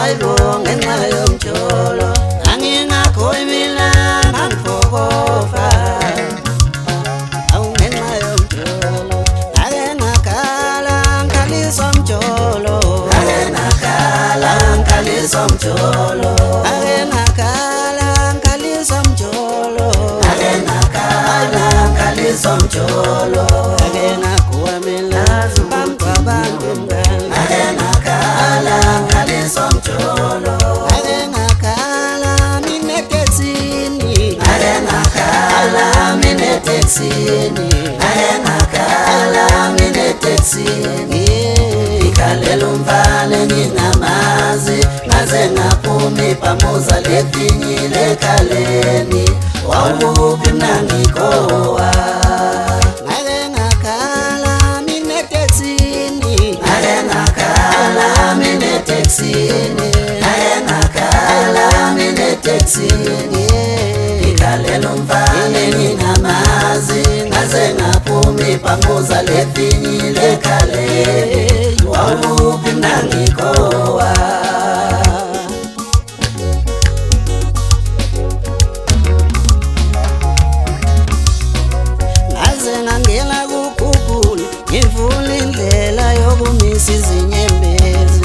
hayibo ngenxa yomjolo angingakho mina ngangifokofa awu ngenxa yomjolo ake ngakhala ngikhaliswa umjolo ake ngakhala ngikhaliswa umjolo ake ngakhala ngikhaliswa umjolo ake ngakhala ngikhaliswa umjolo ake ngakuwa mina bamqabantu mngani ake ngakhala ngikhaliswa umjolo ake ngakhala minetexini ake ngakhala minetexini ake ngakhala minetexini ikhalela umfana ngingamazi ngaze ngaphuma ipamuza lefinyile ekhaleni wawuphi mnangikowa ake ngakhala minetexini ake ngakhala minetexini ake ngakhala minetexini ikhalela umfana ngingamazi ngaze ngaphuma ipamuza lefinyile ekhaleni wawuphi mnangikowa ngaze ngangena ku-Google ngivula indlela yokumisa izinyembezi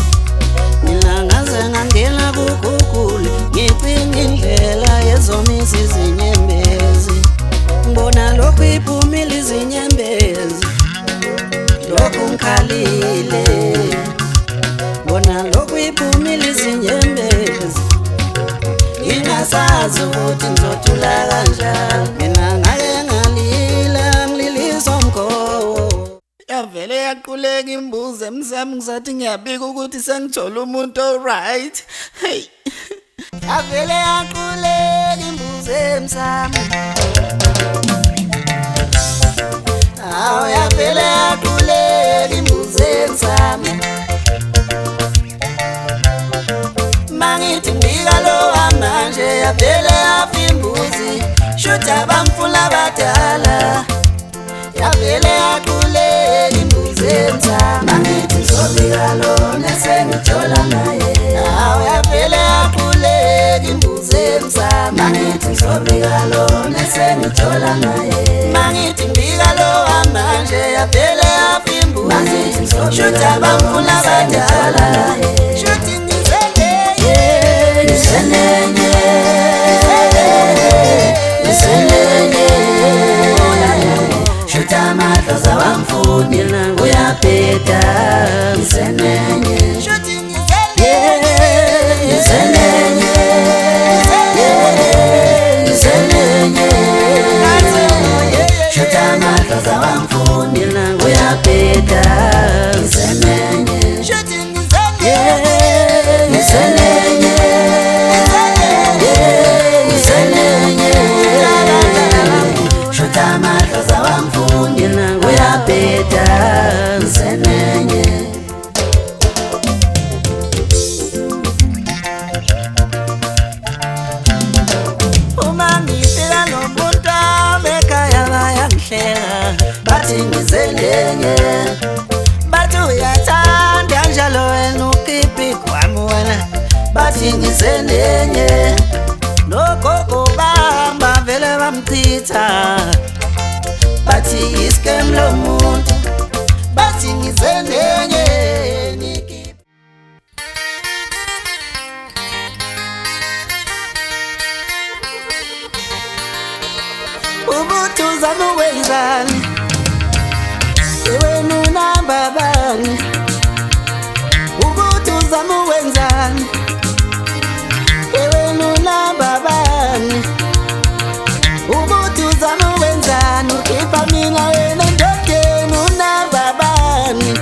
mina ngaze ngangena ku-Google ngicinga indlela yezomisa izinyembezi ngibona lokhu iphumile izinyembezi lokhu ngikhalile ngibona lokhu iphumile izinyembezi ngingasazi ukuthi ngizothula kanjani mina ngake ngalila ngililiswa umgowo yavele yaquleka imbuzo emsami ngizathi ngiyabika ukuthi sengithola umuntu oright hey yavele yaquleka imbuzo emsami awu yavele yaquleka imbuzo emsami mangithi ngibika lo manje yavele yafa imbuzi shuthi abamfuna abadala yavele yaquleka imbuzi emsami mangithi ngizobika lona sengithola naye awu yavele yaquleka imbuzi emsami mangithi ngizobika lona sengithola naye mangithi ngibika lo manje yavele yafa imbuzi shuthi abamfuna abadala shuthi Nisenenye Shuta matloza wamfuni uyapeta Nisenenye Nisenenye Nisenenye Shuta matloza wamfuni uyapeta Nisenenye Nisenenye Matloza wamfundi uyapeta Nisenenye uma ngifika nomuntu abekhaya bayangihlela bathi ngisenenye bathi uyathanda njalo wena ukhiphi kwami wena bathi ngisenenye nogogo bamba vele bamchitha bathi iskem lo muntu bathi ngisenenye ubuthi uzama ukwenzani wena unamba bani ubuthi uzama ukwenzani wena unamba bani ubuthi uzama ukwenzani ukhipha mina wena ndodeni unamba bani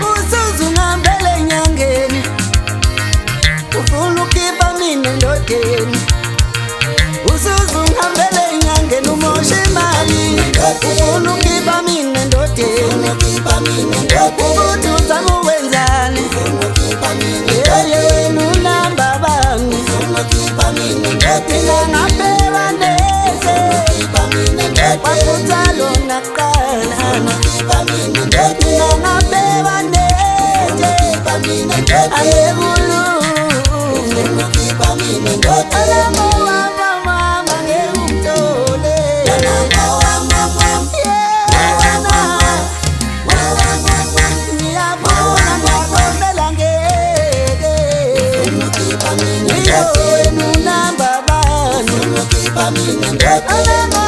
usuze ungihambele enyangeni ufuna ukhipha mina ndodeni usuze ungihambele enyangeni umoshe imali ufuna ukhipha mina ndodeni ubuthi uzama ukwenzani yeye wena unamba bani mina ngaphewa ndeze wakuthalo naqala mina ngaphewa ndeze angekulu alamo wama mama ngeumtole ngiyabona ngiyabonela ngeke iyo wenu namba bani alamo